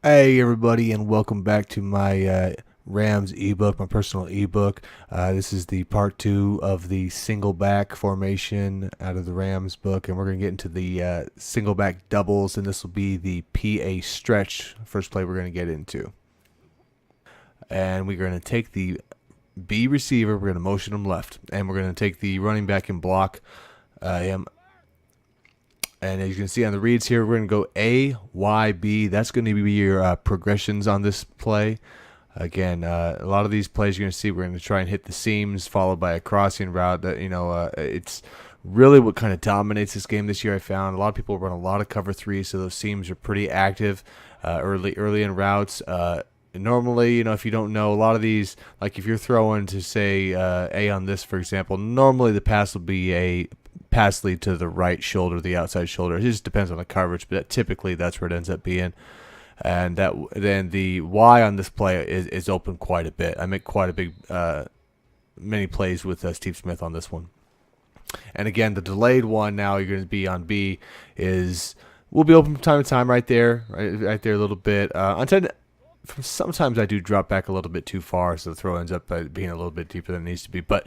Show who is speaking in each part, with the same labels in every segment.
Speaker 1: Hey everybody, and welcome back to my Rams ebook, my personal ebook. This is the part two of the single back formation out of the Rams book, and we're going to get into the single back doubles, and this will be the PA stretch. First play we're going to get into, and we're going to take the B receiver. We're going to motion him left, and we're going to take the running back and block him. And as you can see on the reads here, we're going to go A, Y, B. That's going to be your progressions on this play. Again, a lot of these plays you're going to see, we're going to try and hit the seams, followed by a crossing route. That it's really what kind of dominates this game this year. I found a lot of people run a lot of cover three, so those seams are pretty active early in routes. Normally, if you don't know, a lot of these, like if you're throwing to say A on this, for example, normally the pass will be a pass lead to the right shoulder, the outside shoulder. It just depends on the coverage, but typically that's where it ends up being. And that then the Y on this play is open quite a bit. I make quite a big many plays with Steve Smith on this one. And again, the delayed one now you're going to be on B is will be open from time to time right there, right there a little bit. Sometimes I do drop back a little bit too far, so the throw ends up being a little bit deeper than it needs to be. But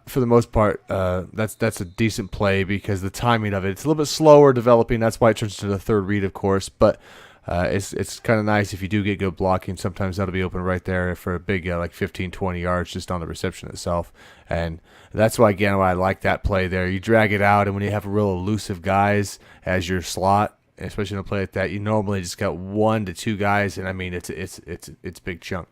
Speaker 1: for the most part, that's a decent play because the timing of it's a little bit slower developing. That's why it turns into the third read, of course. But it's kind of nice if you do get good blocking. Sometimes that'll be open right there for a big like 15, 20 yards just on the reception itself. And that's why I like that play there. You drag it out, and when you have real elusive guys as your slot, especially in a play like that, you normally just got 1 to 2 guys, and I mean it's big chunk.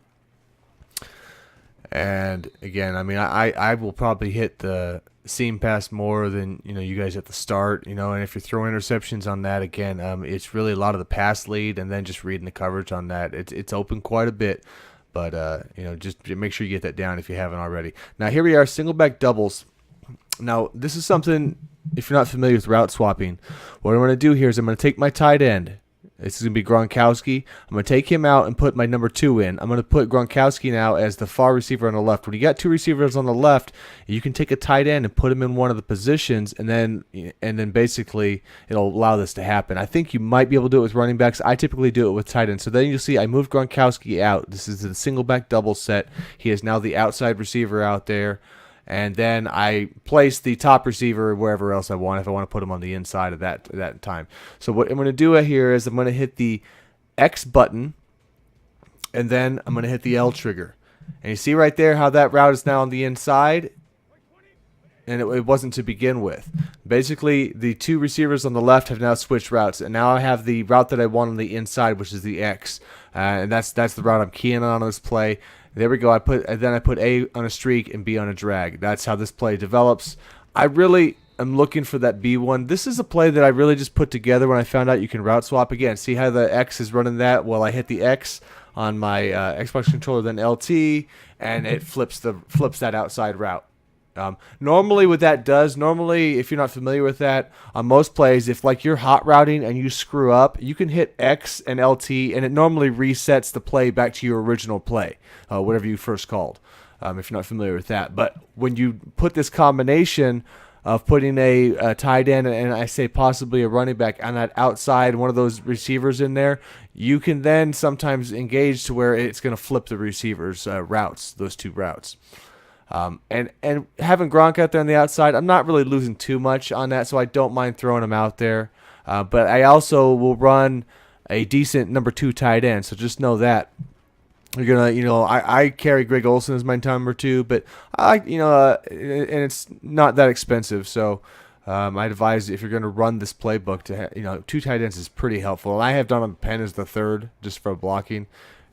Speaker 1: And again, I mean I will probably hit the seam pass more than you guys at the start, and if you're throwing interceptions on that, again, it's really a lot of the pass lead and then just reading the coverage on that. It's open quite a bit, but just make sure you get that down if you haven't already. Now here we are, single back doubles. Now, this is something, if you're not familiar with route swapping, what I'm going to do here is I'm going to take my tight end. This is going to be Gronkowski. I'm going to take him out and put my number 2 in. I'm going to put Gronkowski now as the far receiver on the left. When you got 2 receivers on the left, you can take a tight end and put him in one of the positions, and then basically it'll allow this to happen. I think you might be able to do it with running backs. I typically do it with tight ends. So then you'll see I moved Gronkowski out. This is the single back double set. He is now the outside receiver out there. And then I place the top receiver wherever else I want, if I want to put him on the inside of that time. So what I'm going to do here is I'm going to hit the X button, and then I'm going to hit the L trigger. And you see right there how that route is now on the inside, and it wasn't to begin with. Basically, the 2 receivers on the left have now switched routes, and now I have the route that I want on the inside, which is the X, and that's the route I'm keying on this play. There we go. I put A on a streak and B on a drag. That's how this play develops. I really am looking for that B one. This is a play that I really just put together when I found out you can route swap. Again, see how the X is running that? Well, I hit the X on my Xbox controller, then LT, and it flips that outside route. Normally what that does, if you're not familiar with that, on most plays, if like you're hot routing and you screw up, you can hit X and LT, and it normally resets the play back to your original play, whatever you first called, if you're not familiar with that. But when you put this combination of putting a tight end and I say possibly a running back on that outside, one of those receivers in there, you can then sometimes engage to where it's going to flip the receivers' routes, those 2 routes. And having Gronk out there on the outside, I'm not really losing too much on that, so I don't mind throwing him out there. But I also will run a decent number 2 tight end, so just know that. You're gonna, I carry Greg Olsen as my number 2, but and it's not that expensive, so I advise if you're gonna run this playbook to 2 tight ends is pretty helpful. And I have Donovan Penn as the 3rd just for blocking.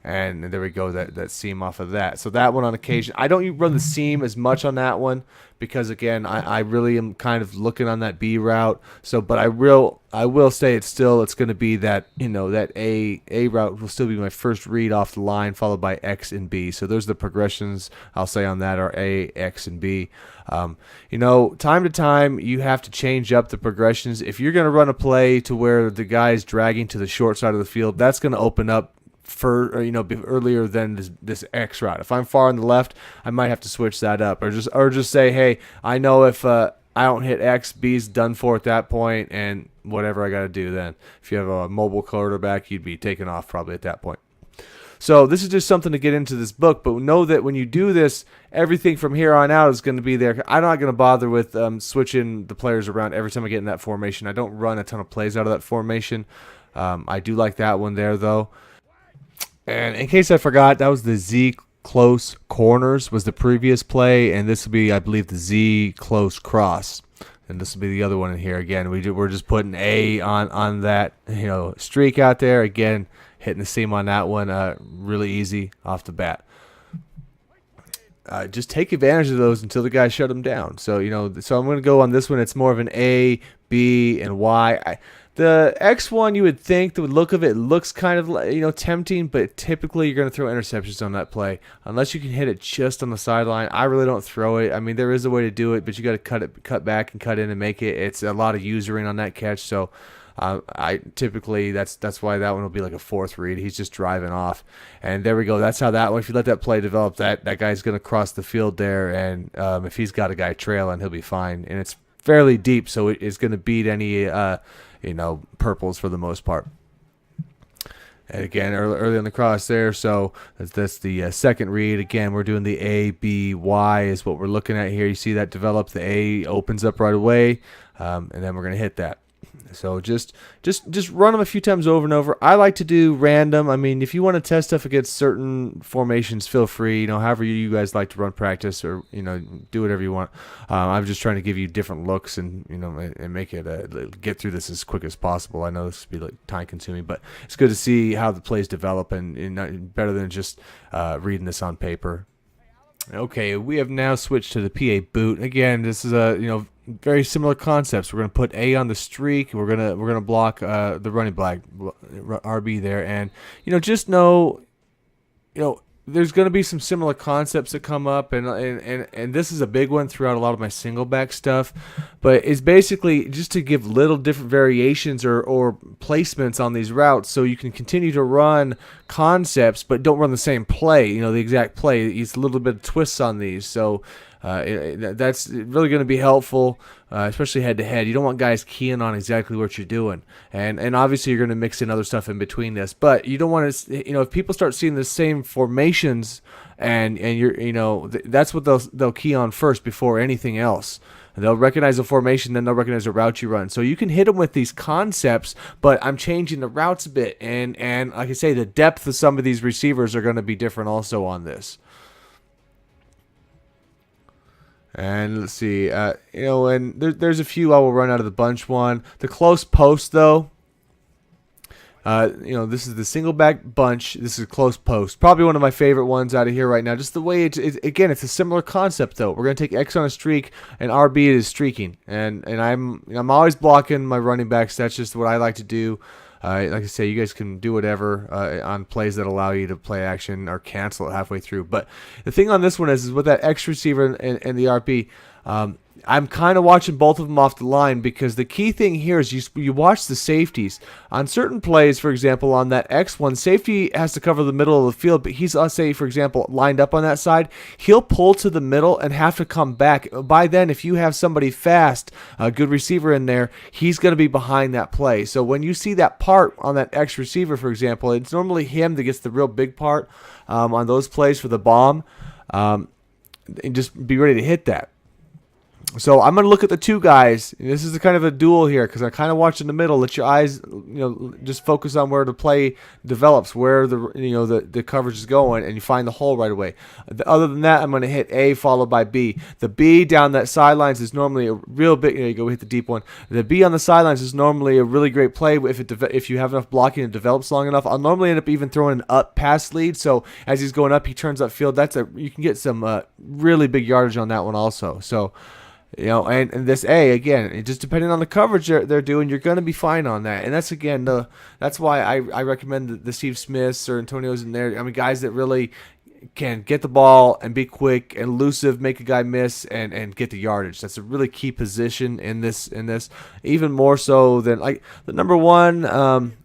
Speaker 1: And there we go, that seam off of that. So that one on occasion. I don't run the seam as much on that one because, again, I really am kind of looking on that B route. So, but I will say it's going to be that, that A route will still be my first read off the line, followed by X and B. So those are the progressions I'll say on that are A, X, and B. Time to time, you have to change up the progressions. If you're going to run a play to where the guy's dragging to the short side of the field, that's going to open up earlier than this X route. If I'm far on the left, I might have to switch that up, or just say, hey, I know if I don't hit X, B's done for at that point, and whatever I got to do then. If you have a mobile quarterback, you'd be taken off probably at that point. So this is just something to get into this book, but know that when you do this, everything from here on out is going to be there. I'm not going to bother with switching the players around every time I get in that formation. I don't run a ton of plays out of that formation. I do like that one there, though. And in case I forgot, that was the Z close corners was the previous play, and this will be, I believe, the Z close cross. And this will be the other one in here. Again, we're just putting A on that streak out there. Again, hitting the seam on that one, really easy off the bat. Just take advantage of those until the guys shut them down. So so I'm going to go on this one. It's more of an A, B, and Y. The X one, you would think the look of it looks kind of tempting, but typically you're going to throw interceptions on that play unless you can hit it just on the sideline. I really don't throw it. I mean, there is a way to do it, but you got to cut back and cut in and make it. It's a lot of usering on that catch, so I typically that's why that one will be like a fourth read. He's just driving off, and there we go. That's how that one. If you let that play develop, that guy's going to cross the field there, and if he's got a guy trailing, he'll be fine. And it's fairly deep, so it's going to beat any purples for the most part. And again, early on the cross there, so that's the second read. Again, we're doing the A, B, Y is what we're looking at here. You see that develop. The A opens up right away, and then we're going to hit that. So just run them a few times over and over. I like to do random. I mean, if you want to test stuff against certain formations, feel free. However you guys like to run practice, or do whatever you want. I'm just trying to give you different looks and and make it get through this as quick as possible. I know this would be like time consuming, but it's good to see how the plays develop and better than just reading this on paper. Okay, we have now switched to the PA boot. Again, this is a very similar concepts. We're going to put A on the streak. We're gonna block the running back RB there, and just know there's going to be some similar concepts that come up, and this is a big one throughout a lot of my single back stuff, but it's basically just to give little different variations or placements on these routes so you can continue to run concepts but don't run the same play, the exact play. It's a little bit of twists on these, so that's really going to be helpful, especially head-to-head. You don't want guys keying on exactly what you're doing, and obviously you're going to mix in other stuff in between this. But you don't want to, if people start seeing the same formations, and you're, that's what they'll key on first before anything else. They'll recognize the formation, then they'll recognize the route you run. So you can hit them with these concepts, but I'm changing the routes a bit, and like I say, the depth of some of these receivers are going to be different also on this. And let's see, and there's a few I will run out of the bunch one. The close post, though, this is the single back bunch. This is close post. Probably one of my favorite ones out of here right now. Just the way again, it's a similar concept, though. We're going to take X on a streak, and RB is streaking. And I'm always blocking my running backs. That's just what I like to do. Like I say, you guys can do whatever on plays that allow you to play action or cancel it halfway through. But the thing on this one is with that X receiver and the RB, I'm kind of watching both of them off the line, because the key thing here is you watch the safeties. On certain plays, for example, on that X one, safety has to cover the middle of the field, but he's, let's say, for example, lined up on that side. He'll pull to the middle and have to come back. By then, if you have somebody fast, a good receiver in there, he's going to be behind that play. So when you see that part on that X receiver, for example, it's normally him that gets the real big part on those plays for the bomb. And just be ready to hit that. So I'm going to look at the two guys. This is a kind of a duel here, because I kind of watch in the middle. Let your eyes, just focus on where the play develops, where the coverage is going, and you find the hole right away. Other than that, I'm going to hit A followed by B. The B down that sidelines is normally a real big. You go hit the deep one. The B on the sidelines is normally a really great play if you have enough blocking and develops long enough. I'll normally end up even throwing an up pass lead. So as he's going up, he turns upfield. You can get some really big yardage on that one also. So. And this A, again, just depending on the coverage they're doing, you're going to be fine on that. And that's, again, that's why I recommend the Steve Smiths or Antonio's in there. I mean, guys that really can get the ball and be quick and elusive, make a guy miss, and get the yardage. That's a really key position in this. Even more so than, like, the number one,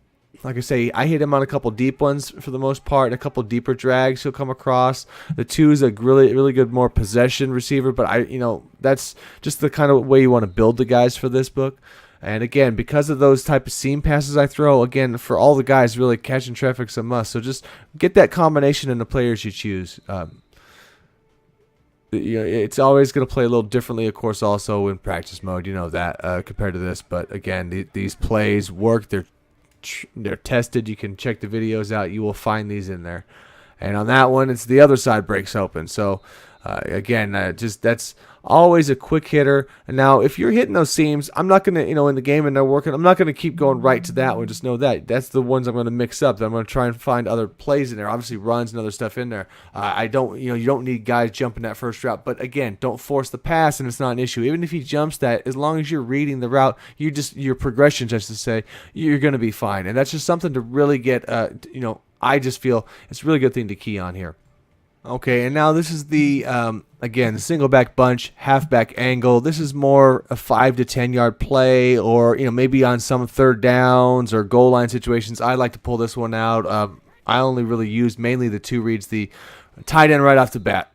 Speaker 1: like I say, I hit him on a couple deep ones for the most part, and a couple deeper drags he'll come across. The 2 is a really, really good, more possession receiver, but that's just the kind of way you want to build the guys for this book. And again, because of those type of seam passes I throw, again, for all the guys, really catching traffic's a must. So just get that combination in the players you choose. It's always going to play a little differently, of course, also in practice mode. You know that compared to this. But again, these plays work. They're tested. You can check the videos out. You will find these in there. And on that one, it's the other side breaks open. So again, that's always a quick hitter. And now, if you're hitting those seams, I'm not going to, in the game and they're working, I'm not going to keep going right to that one. Just know that's the ones I'm going to mix up. I'm going to try and find other plays in there, obviously runs and other stuff in there. I don't, you don't need guys jumping that first route. But again, don't force the pass, and it's not an issue. Even if he jumps that, as long as you're reading the route, your progression, just to say, you're going to be fine. And that's just something to really get, I just feel it's a really good thing to key on here. Okay, and now this is the, again, the single back bunch, halfback angle. This is more a 5 to 10 yard play, or, maybe on some third downs or goal line situations. I like to pull this one out. I only really use mainly the two reads, the tight end right off the bat.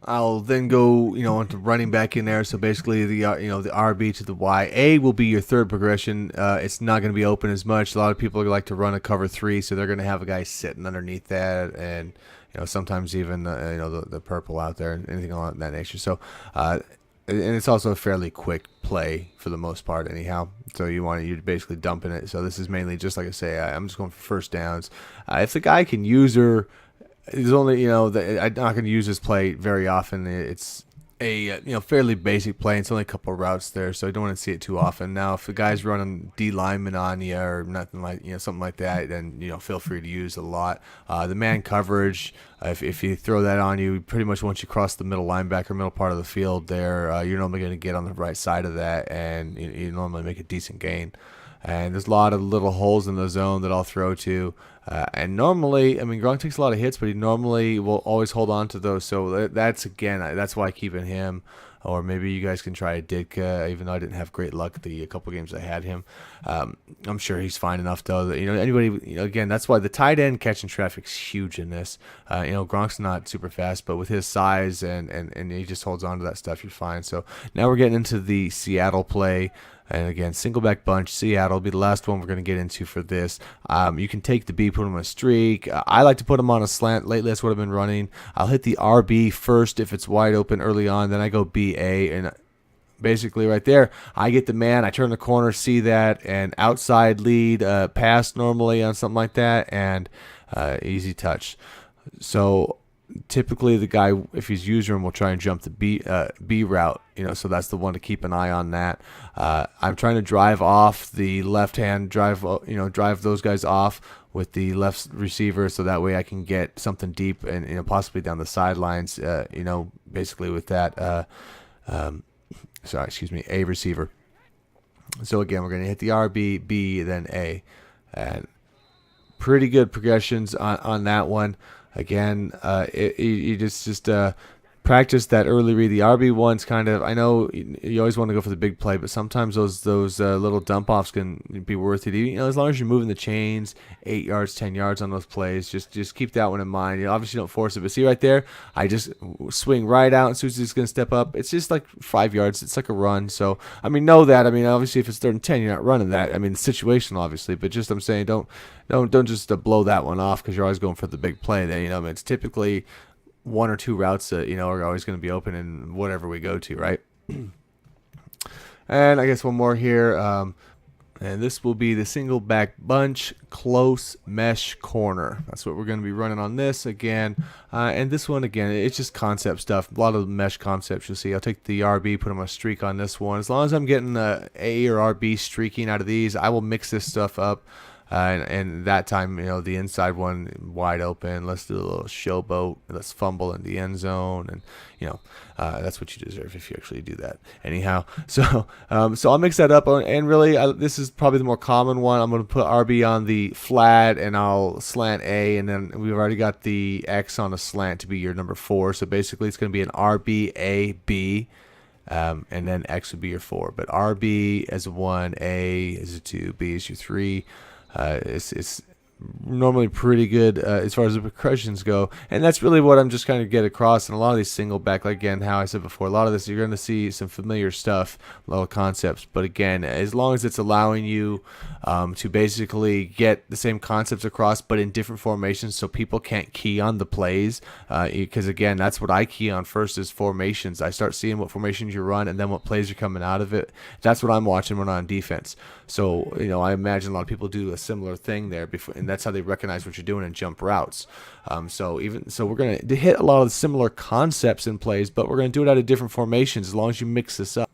Speaker 1: I'll then go, into running back in there. So basically, the RB to the Y. A will be your third progression. It's not going to be open as much. A lot of people like to run a cover 3, so they're going to have a guy sitting underneath that, and sometimes even the purple out there and anything along that nature. So, and it's also a fairly quick play for the most part, anyhow. So you're basically dumping it. So this is mainly just like I say. I'm just going for first downs. If the guy can use her. It's only, I'm not going to use this play very often. It's a, fairly basic play. It's only a couple of routes there, so I don't want to see it too often. Now, if the guy's running D lineman on you or nothing like, something like that, then, feel free to use a lot. The man coverage, if you throw that on you, pretty much once you cross the middle linebacker, middle part of the field there, you're normally going to get on the right side of that, and you normally make a decent gain. And there's a lot of little holes in the zone that I'll throw to. And normally, Gronk takes a lot of hits, but he normally will always hold on to those. So that's why I keep in him. Or maybe you guys can try Ditka, even though I didn't have great luck the couple games I had him. I'm sure he's fine enough, though. That anybody, again, that's why the tight end catching traffic's huge in this. Gronk's not super fast, but with his size and he just holds on to that stuff, you're fine. So now we're getting into the Seattle play. And again, single back bunch, Seattle will be the last one we're going to get into for this. You can take the B, put him on a streak. I like to put him on a slant. Lately, that's what I've been running. I'll hit the RB first if it's wide open early on. Then I go BA. And basically right there, I get the man. I turn the corner, see that, and outside lead pass normally on something like that, and easy touch. So typically the guy, if he's user him, will try and jump the B route, so that's the one to keep an eye on that. I'm trying to drive off the left hand, drive those guys off with the left receiver, so that way I can get something deep and possibly down the sidelines, basically with that A receiver. So again, we're going to hit the RB, B, then A, and pretty good progressions on that one. Again, you just practice that early read. The RB1's kind of, I know you always want to go for the big play, but sometimes those little dump offs can be worth it. As long as you're moving the chains 8 yards, 10 yards on those plays, just keep that one in mind. Obviously don't force it, but see right there, I just swing right out, and as soon as he's going to step up, it's just like 5 yards. It's like a run. So know that. Obviously if it's 3rd and 10, you're not running that. Situational, obviously, but just I'm saying don't just blow that one off because you're always going for the big play. There, it's typically 1 or 2 routes that are always going to be open in whatever we go to, right? And I guess one more here, and this will be the single back bunch close mesh corner. That's what we're going to be running on this again. And this one again, it's just concept stuff. A lot of mesh concepts you'll see. I'll take the RB, put on a streak on this one. As long as I'm getting A or RB streaking out of these, I will mix this stuff up. And that time, the inside one wide open. Let's do a little showboat. Let's fumble in the end zone, and that's what you deserve if you actually do that. Anyhow, so I'll mix that up, and really, this is probably the more common one. I'm going to put RB on the flat, and I'll slant A, and then we've already got the X on a slant to be your number 4. So basically, it's going to be an RB A B. And then X would be your 4, but RB as a 1, A as a 2, B as your 3. It's normally pretty good as far as the progressions go, and that's really what I'm just kind of get across in a lot of these single back. Like, again, how I said before, a lot of this you're going to see some familiar stuff, a lot of concepts, but again, as long as it's allowing you to basically get the same concepts across but in different formations, so people can't key on the plays, because again, that's what I key on first is formations. I start seeing what formations you run and then what plays are coming out of it. That's what I'm watching when I'm on defense. So I imagine a lot of people do a similar thing there before, and that's how they recognize what you're doing and jump routes. So we're going to hit a lot of the similar concepts in plays, but we're going to do it out of different formations as long as you mix this up.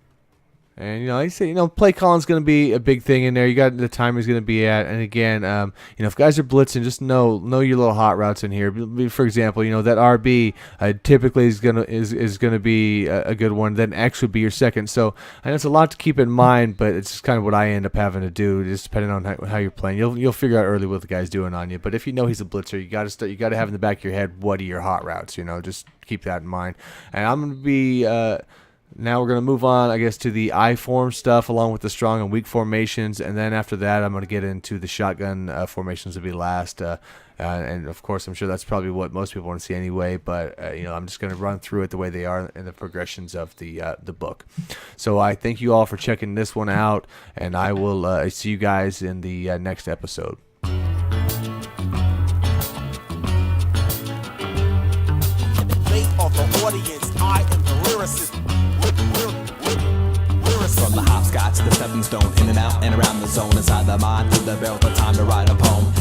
Speaker 1: And like I say, play calling's going to be a big thing in there. You got the timer's going to be at, and again, if guys are blitzing, just know your little hot routes in here. For example, that RB typically is gonna be a good one. Then X would be your second. So I know it's a lot to keep in mind, but it's just kind of what I end up having to do, just depending on how you're playing. You'll figure out early what the guy's doing on you. But if you know he's a blitzer, you got to have in the back of your head what are your hot routes. Just keep that in mind. And I'm gonna be. Now we're going to move on, I guess, to the I form stuff along with the strong and weak formations. And then after that, I'm going to get into the shotgun formations to be last. And, of course, I'm sure that's probably what most people want to see anyway. But, I'm just going to run through it the way they are in the progressions of the book. So I thank you all for checking this one out. And I will see you guys in the next episode.
Speaker 2: From the hopscotch to the stepping stone, in and out and around the zone, inside the mind, through the barrel, the time to write a poem.